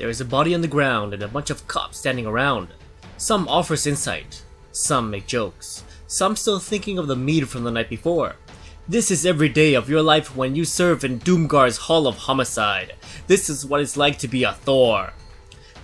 There is a body on the ground and a bunch of cops standing around. Some offers insight, some make jokes, some still thinking of the mead from the night before. This is every day of your life when you serve in Doomgar's Hall of Homicide. This is what it's like to be a Thor.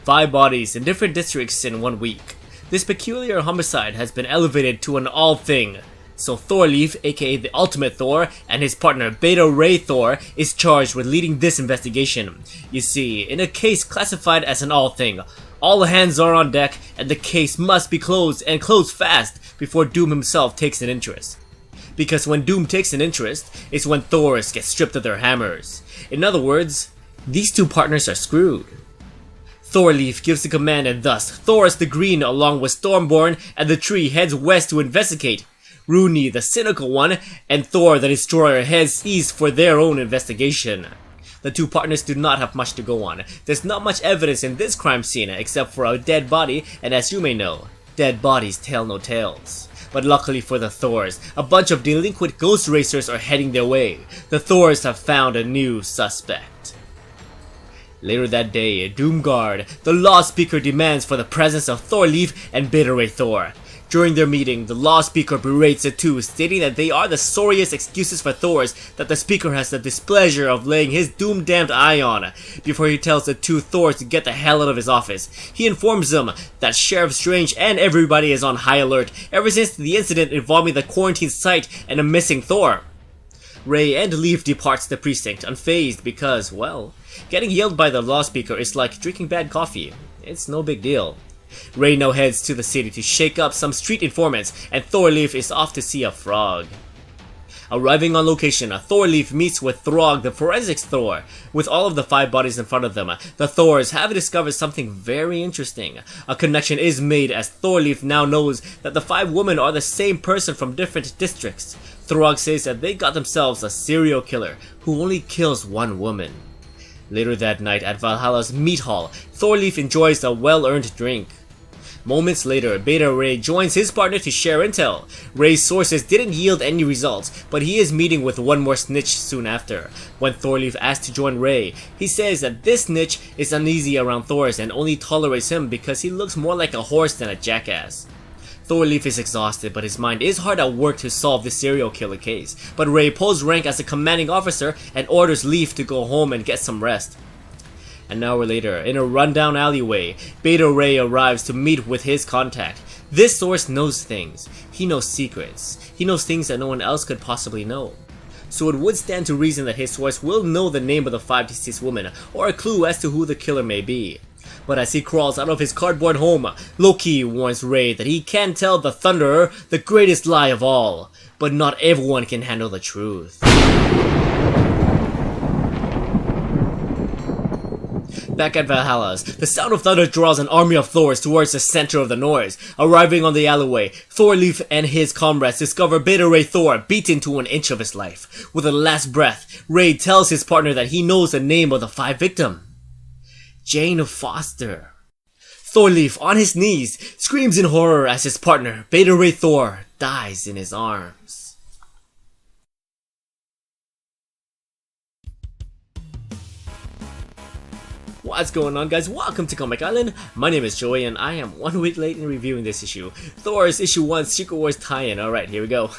5 bodies in different districts in 1 week. This peculiar homicide has been elevated to an all thing. So Thorleif, aka the Ultimate Thor, and his partner Beta Ray Thor is charged with leading this investigation. You see, in a case classified as an all thing, all hands are on deck and the case must be closed and closed fast before Doom himself takes an interest. Because when Doom takes an interest, it's when Thors get stripped of their hammers. In other words, these 2 partners are screwed. Thorleif gives the command and thus Thors the Green along with Stormborn and the Tree heads west to investigate. Rooney, the cynical one, and Thor the Destroyer heads east for their own investigation. The 2 partners do not have much to go on. There's not much evidence in this crime scene except for a dead body, and as you may know, dead bodies tell no tales. But luckily for the Thors, a bunch of delinquent ghost racers are heading their way. The Thors have found a new suspect. Later that day, Doomguard, the law speaker demands for the presence of Thorleif and Beta Ray Thor. During their meeting, the law speaker berates the 2, stating that they are the sorriest excuses for Thors that the speaker has the displeasure of laying his doom-damned eye on. Before he tells the 2 Thors to get the hell out of his office, he informs them that Sheriff Strange and everybody is on high alert ever since the incident involving the quarantine site and a missing Thor. Ray and Leaf departs the precinct unfazed because, well, getting yelled by the law speaker is like drinking bad coffee. It's no big deal. Ray now heads to the city to shake up some street informants, and Thorleif is off to see a frog. Arriving on location, Thorleif meets with Throg, the forensics Thor. With all of the 5 bodies in front of them, the Thors have discovered something very interesting. A connection is made as Thorleif now knows that the 5 women are the same person from different districts. Throg says that they got themselves a serial killer who only kills 1 woman. Later that night at Valhalla's meat hall, Thorleif enjoys a well-earned drink. Moments later, Beta Ray joins his partner to share intel. Ray's sources didn't yield any results, but he is meeting with one more snitch soon after. When Thorleif asks to join Ray, he says that this snitch is uneasy around Thors and only tolerates him because he looks more like a horse than a jackass. Thorleif is exhausted, but his mind is hard at work to solve the serial killer case. But Ray pulls rank as a commanding officer and orders Leaf to go home and get some rest. An hour later, in a rundown alleyway, Beta Ray arrives to meet with his contact. This source knows things. He knows secrets. He knows things that no one else could possibly know. So it would stand to reason that his source will know the name of the 5 deceased women, or a clue as to who the killer may be. But as he crawls out of his cardboard home, Loki warns Ray that he can tell the Thunderer the greatest lie of all. But not everyone can handle the truth. Back at Valhalla's, the sound of thunder draws an army of Thors towards the center of the noise. Arriving on the alleyway, Thorleif and his comrades discover Beta Ray Thor beaten to an inch of his life. With a last breath, Ray tells his partner that he knows the name of the 5 victims. Jane Foster. Thorleif, on his knees, screams in horror as his partner, Beta Ray Thor, dies in his arms. What's going on, guys? Welcome to Comic Island. My name is Joey and I am 1 week late in reviewing this issue. Thor's issue 1 Secret Wars tie-in. Alright, here we go.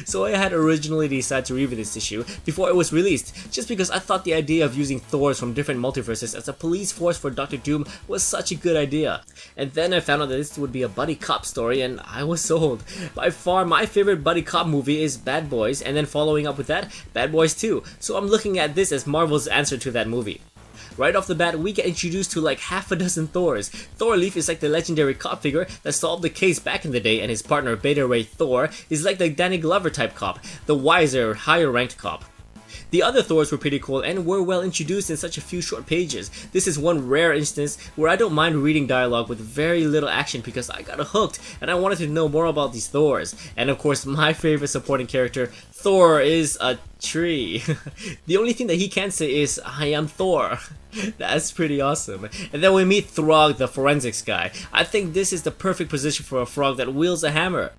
So I had originally decided to review this issue before it was released, just because I thought the idea of using Thors from different multiverses as a police force for Dr. Doom was such a good idea. And then I found out that this would be a buddy cop story and I was sold. By far my favorite buddy cop movie is Bad Boys, and then following up with that, Bad Boys 2. So I'm looking at this as Marvel's answer to that movie. Right off the bat, we get introduced to like half a dozen Thors. Thorleif is like the legendary cop figure that solved the case back in the day, and his partner Beta Ray Thor is like the Danny Glover type cop, the wiser, higher ranked cop. The other Thors were pretty cool and were well introduced in such a few short pages. This is one rare instance where I don't mind reading dialogue with very little action because I got hooked and I wanted to know more about these Thors. And of course, my favorite supporting character, Thor, is a tree. The only thing that he can say is, "I am Thor." That's pretty awesome. And then we meet Throg, the forensics guy. I think this is the perfect position for a frog that wields a hammer.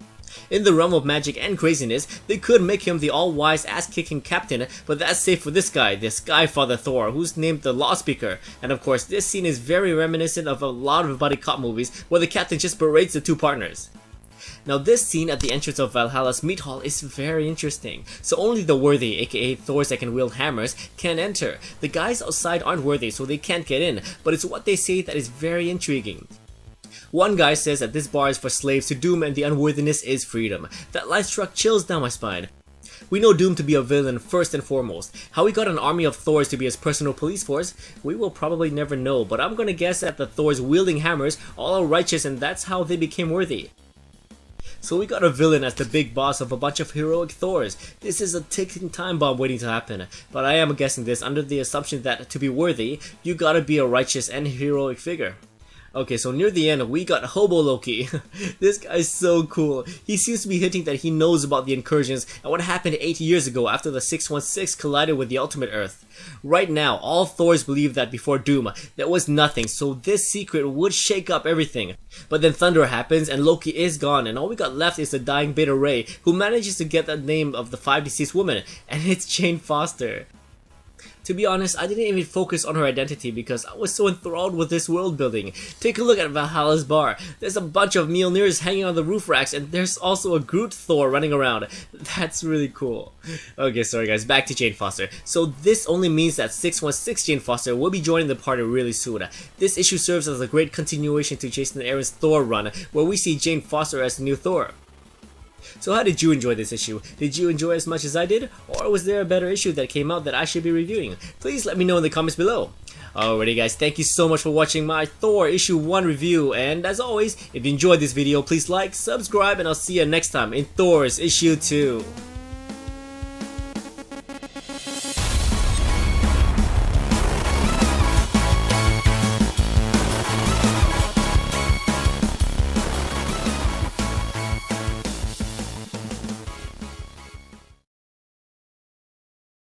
In the realm of magic and craziness, they could make him the all-wise ass-kicking captain, but that's safe for this guy, the Skyfather Thor, who's named the Law Speaker. And of course, this scene is very reminiscent of a lot of buddy cop movies where the captain just berates the two partners. Now this scene at the entrance of Valhalla's meat hall is very interesting. So only the worthy, aka Thors that can wield hammers, can enter. The guys outside aren't worthy, so they can't get in, but it's what they say that is very intriguing. One guy says that this bar is for slaves to Doom and the unworthiness is freedom. That line struck chills down my spine. We know Doom to be a villain first and foremost. How he got an army of Thors to be his personal police force, we will probably never know, but I'm gonna guess that the Thors wielding hammers all are righteous and that's how they became worthy. So we got a villain as the big boss of a bunch of heroic Thors. This is a ticking time bomb waiting to happen, but I am guessing this under the assumption that to be worthy, you gotta be a righteous and heroic figure. Okay, so near the end, we got Hobo Loki. This guy's so cool. He seems to be hinting that he knows about the incursions and what happened 8 years ago after the 616 collided with the Ultimate Earth. Right now, all Thors believe that before Doom, there was nothing, so this secret would shake up everything. But then Thunder happens and Loki is gone, and all we got left is the dying Beta Ray, who manages to get the name of the 5 deceased women, and it's Jane Foster. To be honest, I didn't even focus on her identity because I was so enthralled with this world building. Take a look at Valhalla's bar. There's a bunch of Mjolnirs hanging on the roof racks and there's also a Groot Thor running around. That's really cool. Okay, sorry guys, back to Jane Foster. So this only means that 616 Jane Foster will be joining the party really soon. This issue serves as a great continuation to Jason Aaron's Thor run, where we see Jane Foster as the new Thor. So how did you enjoy this issue? Did you enjoy it as much as I did? Or was there a better issue that came out that I should be reviewing? Please let me know in the comments below. Alrighty guys, thank you so much for watching my Thor issue 1 review, and as always, if you enjoyed this video, please like, subscribe, and I'll see you next time in Thor's issue 2.